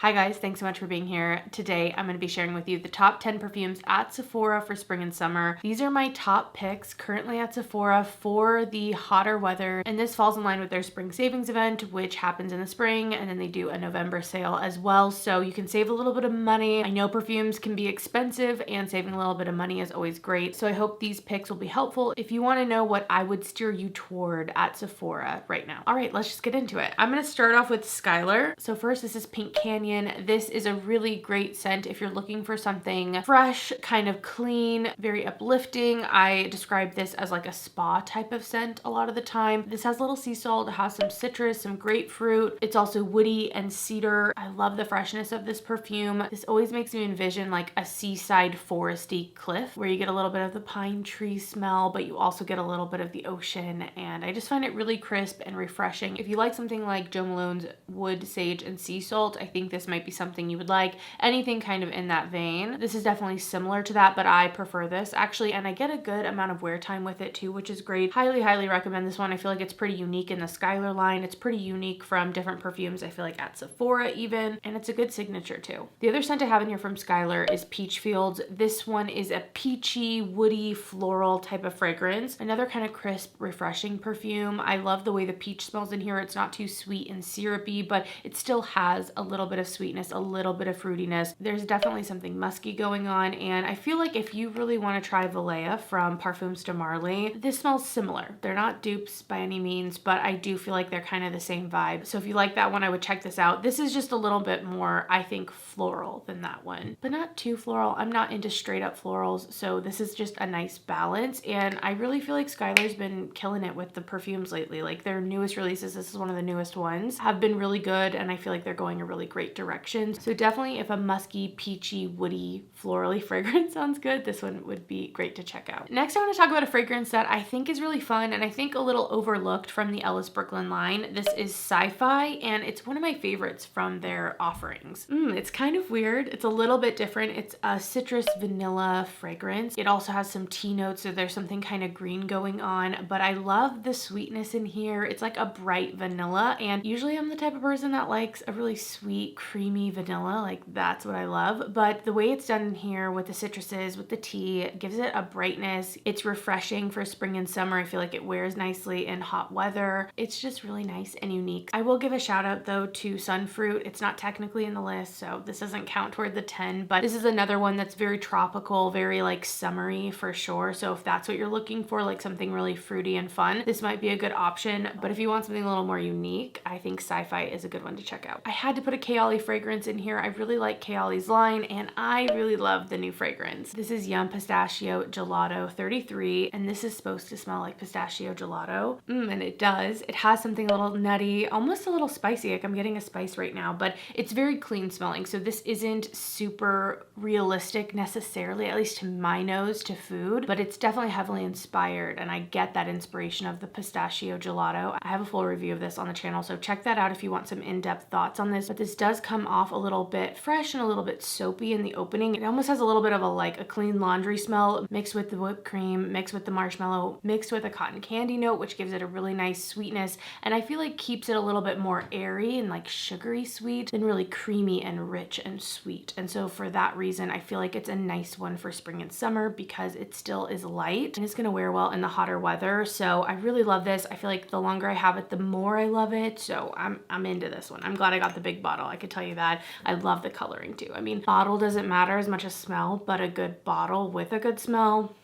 Hi guys, thanks so much for being here. Today I'm going to be sharing with you the top 10 perfumes at Sephora for spring and summer. These are my top picks currently at Sephora for the hotter weather, and this falls in line with their spring savings event, which happens in the spring, and then they do a November sale as well, so you can save a little bit of money. I know perfumes can be expensive, and saving a little bit of money is always great, so I hope these picks will be helpful if you want to know what I would steer you toward at Sephora right now. All right, let's just get into it. I'm going to start off with Skyler. So first, this is Pink Canyon. This is a really great scent if you're looking for something fresh, kind of clean, very uplifting. I describe this as like a spa type of scent a lot of the time. This has little sea salt, it has some citrus, some grapefruit. It's also woody and cedar. I love the freshness of this perfume. This always makes me envision like a seaside foresty cliff where you get a little bit of the pine tree smell, but you also get a little bit of the ocean, and I just find it really crisp and refreshing. If you like something like Jo Malone's wood, sage, and sea salt, I think this might be something you would like. Anything kind of in that vein. This is definitely similar to that, but I prefer this actually, and I get a good amount of wear time with it too, which is great. Highly recommend this one. I feel like it's pretty unique in the Skyler line. It's pretty unique from different perfumes, I feel like at Sephora even, and it's a good signature too. The other scent I have in here from Skyler is Peach Fields. This one is a peachy, woody, floral type of fragrance. Another kind of crisp, refreshing perfume. I love the way the peach smells in here. It's not too sweet and syrupy, but it still has a little bit of sweetness, a little bit of fruitiness. There's definitely something musky going on, and I feel like if you really want to try Valea from Parfums de Marly, this smells similar. They're not dupes by any means, but I do feel like they're kind of the same vibe. So if you like that one, I would check this out. This is just a little bit more, I think, floral than that one, but not too floral. I'm not into straight up florals, so this is just a nice balance, and I really feel like Skyler's been killing it with the perfumes lately. Like their newest releases, this is one of the newest ones, have been really good, and I feel like they're going a really great direction. So definitely if a musky, peachy, woody, florally fragrance sounds good, this one would be great to check out. Next, I want to talk about a fragrance that I think is really fun and I think a little overlooked from the Ellis Brooklyn line. This is SciFi, and it's one of my favorites from their offerings. It's kind of weird. It's a little bit different. It's a citrus vanilla fragrance. It also has some tea notes, so there's something kind of green going on, but I love the sweetness in here. It's like a bright vanilla, and usually I'm the type of person that likes a really sweet, creamy vanilla. Like that's what I love, but the way it's done in here with the citruses, with the tea, gives it a brightness. It's refreshing for spring and summer. I feel like it wears nicely in hot weather. It's just really nice and unique. I will give a shout out though to Sunfruit. It's not technically in the list, so this doesn't count toward the 10, but this is another one that's very tropical, very like summery for sure. So if that's what you're looking for, like something really fruity and fun, this might be a good option. But if you want something a little more unique, I think SciFi is a good one to check out. I had to put a Chaoli fragrance in here. I really like Chaoli's line, and I really love the new fragrance. This is Yum Pistachio Gelato 33, and this is supposed to smell like pistachio gelato. And it does. It has something a little nutty, almost a little spicy. Like I'm getting a spice right now, but it's very clean smelling. So this isn't super realistic necessarily, at least to my nose, to food, but it's definitely heavily inspired, and I get that inspiration of the pistachio gelato. I have a full review of this on the channel, so check that out if you want some in-depth thoughts on this. But this does come off a little bit fresh and a little bit soapy in the opening. It almost has a little bit of a clean laundry smell mixed with the whipped cream, mixed with the marshmallow, mixed with a cotton candy note, which gives it a really nice sweetness, and I feel like keeps it a little bit more airy and like sugary sweet than really creamy and rich and sweet. And so for that reason, I feel like it's a nice one for spring and summer because it still is light and it's gonna wear well in the hotter weather. So I really love this. I feel like the longer I have it, the more I love it. So I'm into this one. I'm glad I got the big bottle. I could tell you that. I love the coloring too. I mean, bottle doesn't matter as much as smell, but a good bottle with a good smell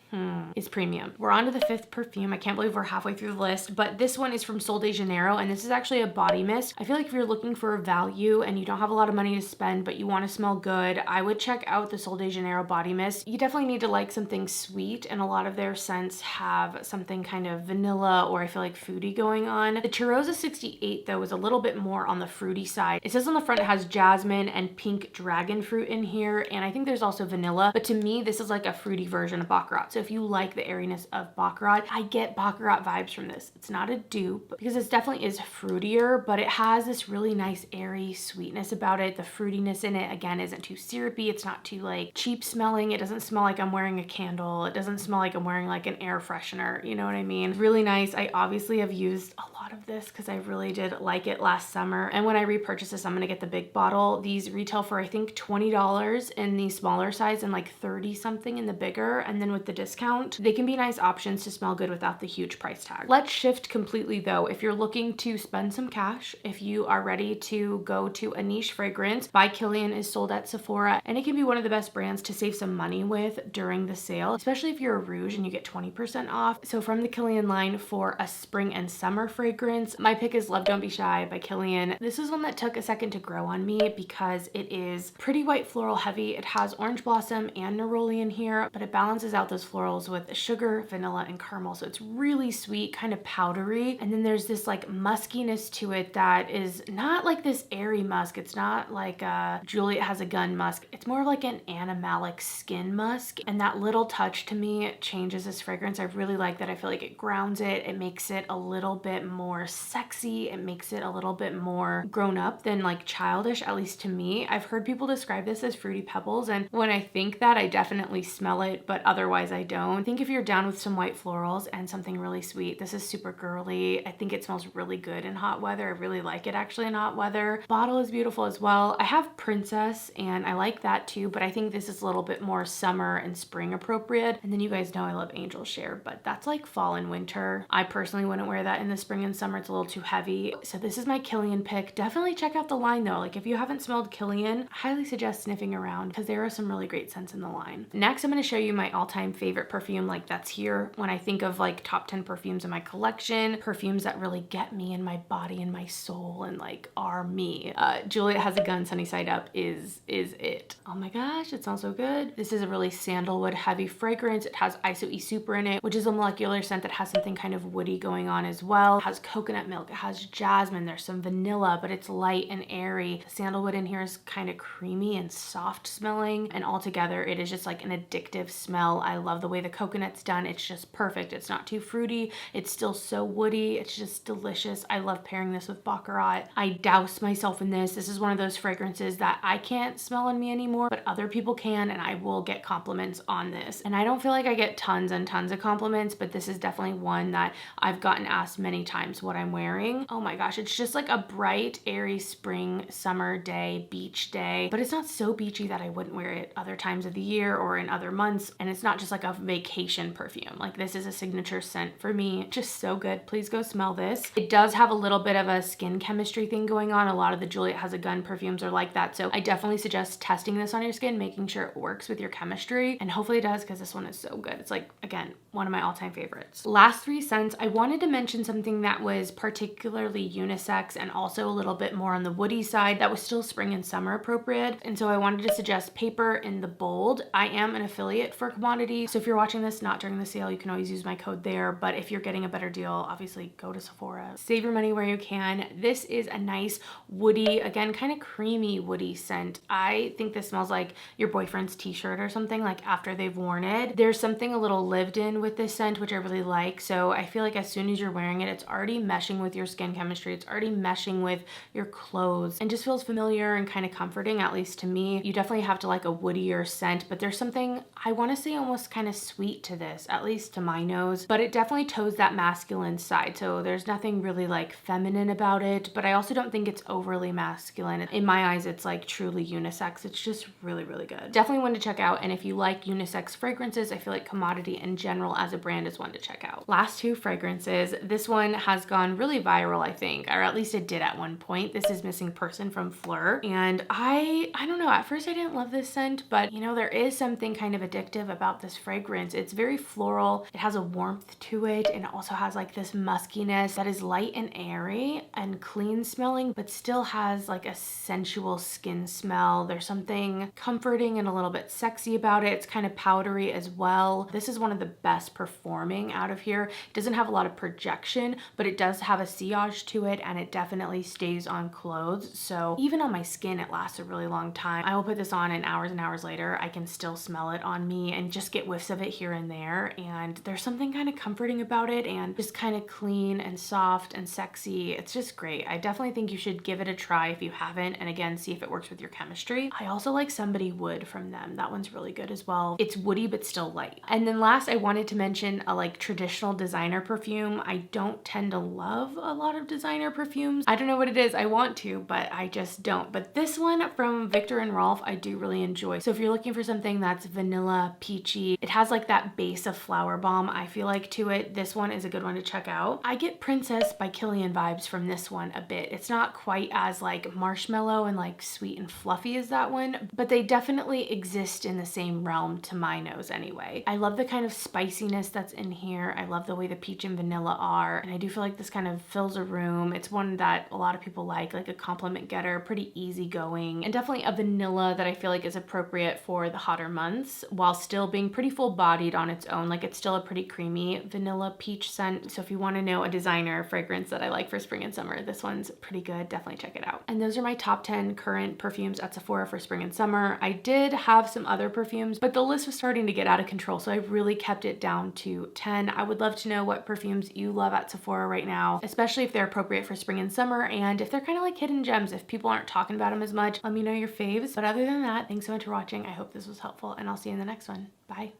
is premium. We're on to the 5th perfume. I can't believe we're halfway through the list, but this one is from Sol de Janeiro, and this is actually a body mist. I feel like if you're looking for value and you don't have a lot of money to spend, but you want to smell good, I would check out the Sol de Janeiro body mist. You definitely need to like something sweet, and a lot of their scents have something kind of vanilla or I feel like fruity going on. The Cheirosa 68 though is a little bit more on the fruity side. It says on the front it has jasmine and pink dragon fruit in here, and I think there's also vanilla, but to me this is like a fruity version of Baccarat. So if you like the airiness of Baccarat, I get Baccarat vibes from this. It's not a dupe because this definitely is fruitier, but it has this really nice airy sweetness about it. The fruitiness in it, again, isn't too syrupy. It's not too like cheap smelling. It doesn't smell like I'm wearing a candle. It doesn't smell like I'm wearing like an air freshener. You know what I mean? Really nice. I obviously have used a lot lot of this because I really did like it last summer. And when I repurchase this, I'm going to get the big bottle. These retail for I think $20 in the smaller size and like 30 something in the bigger. And then with the discount, they can be nice options to smell good without the huge price tag. Let's shift completely though. If you're looking to spend some cash, if you are ready to go to a niche fragrance, by Killian is sold at Sephora, and it can be one of the best brands to save some money with during the sale, especially if you're a rouge and you get 20% off. So from the Killian line for a spring and summer fragrance, my pick is Love Don't Be Shy by Killian. This is one that took a second to grow on me because it is pretty white floral heavy. It has orange blossom and neroli in here, but it balances out those florals with sugar, vanilla, and caramel. So it's really sweet, kind of powdery. And then there's this like muskiness to it that is not like this airy musk. It's not like a Juliet Has a Gun musk. It's more like an animalic skin musk. And that little touch to me changes this fragrance. I really like that. I feel like it grounds it. It makes it a little bit more sexy. It makes it a little bit more grown up than like childish, at least to me. I've heard people describe this as Fruity Pebbles, and when I think that, I definitely smell it, but otherwise I don't. I think if you're down with some white florals and something really sweet, this is super girly. I think it smells really good in hot weather. I really like it actually in hot weather. Bottle is beautiful as well. I have Princess and I like that too, but I think this is a little bit more summer and spring appropriate. And then you guys know I love Angel Share, but that's like fall and winter. I personally wouldn't wear that in the spring and summer. It's a little too heavy. So this is my Killian pick. Definitely check out the line though. Like if you haven't smelled Killian, I highly suggest sniffing around because there are some really great scents in the line. Next, I'm going to show you my all-time favorite perfume, like that's here. When I think of like top 10 perfumes in my collection, perfumes that really get me in my body and my soul and like are me. Juliet Has a Gun Sunny Side Up is it. Oh my gosh, it smells so good. This is a really sandalwood heavy fragrance. It has ISO-E Super in it, which is a molecular scent that has something kind of woody going on as well. It has coconut milk, it has jasmine, there's some vanilla, but it's light and airy. The sandalwood in here is kind of creamy and soft smelling, and altogether it is just like an addictive smell. I love the way the coconut's done. It's just perfect. It's not too fruity. It's still so woody. It's just delicious. I love pairing this with Baccarat. I douse myself in this. This is one of those fragrances that I can't smell on me anymore, but other people can, and I will get compliments on this. And I don't feel like I get tons and tons of compliments, but this is definitely one that I've gotten asked many times what I'm wearing. Oh my gosh, it's just like a bright, airy spring, summer day, beach day, but it's not so beachy that I wouldn't wear it other times of the year or in other months. And it's not just like a vacation perfume. Like this is a signature scent for me. Just so good. Please go smell this. It does have a little bit of a skin chemistry thing going on. A lot of the Juliet Has a Gun perfumes are like that. So I definitely suggest testing this on your skin, making sure it works with your chemistry. And hopefully it does, because this one is so good. It's like, again, one of my all-time favorites. Last three scents, I wanted to mention something that was particularly unisex and also a little bit more on the woody side that was still spring and summer appropriate. And so I wanted to suggest Paper in the Bold. I am an affiliate for Commodity. So if you're watching this not during the sale, you can always use my code there. But if you're getting a better deal, obviously go to Sephora. Save your money where you can. This is a nice woody, again, kind of creamy woody scent. I think this smells like your boyfriend's t-shirt or something, like after they've worn it. There's something a little lived in with this scent, which I really like. So I feel like as soon as you're wearing it, it's already meshing with your skin chemistry. It's already meshing with your clothes and just feels familiar and kind of comforting, at least to me. You definitely have to like a woodier scent, but there's something, I want to say almost kind of sweet to this, at least to my nose, but it definitely toes that masculine side. So there's nothing really like feminine about it, but I also don't think it's overly masculine. In my eyes, it's like truly unisex. It's just really, really good. Definitely one to check out. And if you like unisex fragrances, I feel like Commodity in general as a brand is one to check out. Last two fragrances. This one has gone really viral, I think, or at least it did at one point. This is Missing Person from Fleur. And I don't know, at first I didn't love this scent, but you know, there is something kind of addictive about this fragrance. It's very floral. It has a warmth to it, and it also has like this muskiness that is light and airy and clean smelling, but still has like a sensual skin smell. There's something comforting and a little bit sexy about it. It's kind of powdery as well. This is one of the best performing out of here. It doesn't have a lot of projection, but it does have a sillage to it, and it definitely stays on clothes. So even on my skin, it lasts a really long time. I will put this on and hours later, I can still smell it on me and just get whiffs of it here and there. And there's something kind of comforting about it and just kind of clean and soft and sexy. It's just great. I definitely think you should give it a try if you haven't, and again, see if it works with your chemistry. I also like Somebody Would from them. That one's really good as well. It's woody, but still light. And then last, I wanted to mention a like traditional designer perfume. I don't tend to love a lot of designer perfumes. I don't know what it is. I want to, but I just don't. But this one from Viktor and Rolf, I do really enjoy. So if you're looking for something that's vanilla, peachy, it has like that base of flower bomb, I feel like, to it. This one is a good one to check out. I get Princess by Killian vibes from this one a bit. It's not quite as like marshmallow and like sweet and fluffy as that one, but they definitely exist in the same realm to my nose anyway. I love the kind of spiciness that's in here. I love the way the peach and vanilla are, and I do feel like this kind of fills a room. It's one that a lot of people like a compliment getter, pretty easygoing, and definitely a vanilla that I feel like is appropriate for the hotter months while still being pretty full-bodied on its own. Like, it's still a pretty creamy vanilla peach scent. So if you want to know a designer fragrance that I like for spring and summer, this one's pretty good. Definitely check it out. And those are my top 10 current perfumes at Sephora for spring and summer. I did have some other perfumes, but the list was starting to get out of control, so I really kept it down to 10. I would love to know what perfumes you love at Sephora right now, especially if they're appropriate for spring and summer, and if they're kind of like hidden gems, if people aren't talking about them as much. Let me know your faves. But other than that, thanks so much for watching. I hope this was helpful, and I'll see you in the next one. Bye.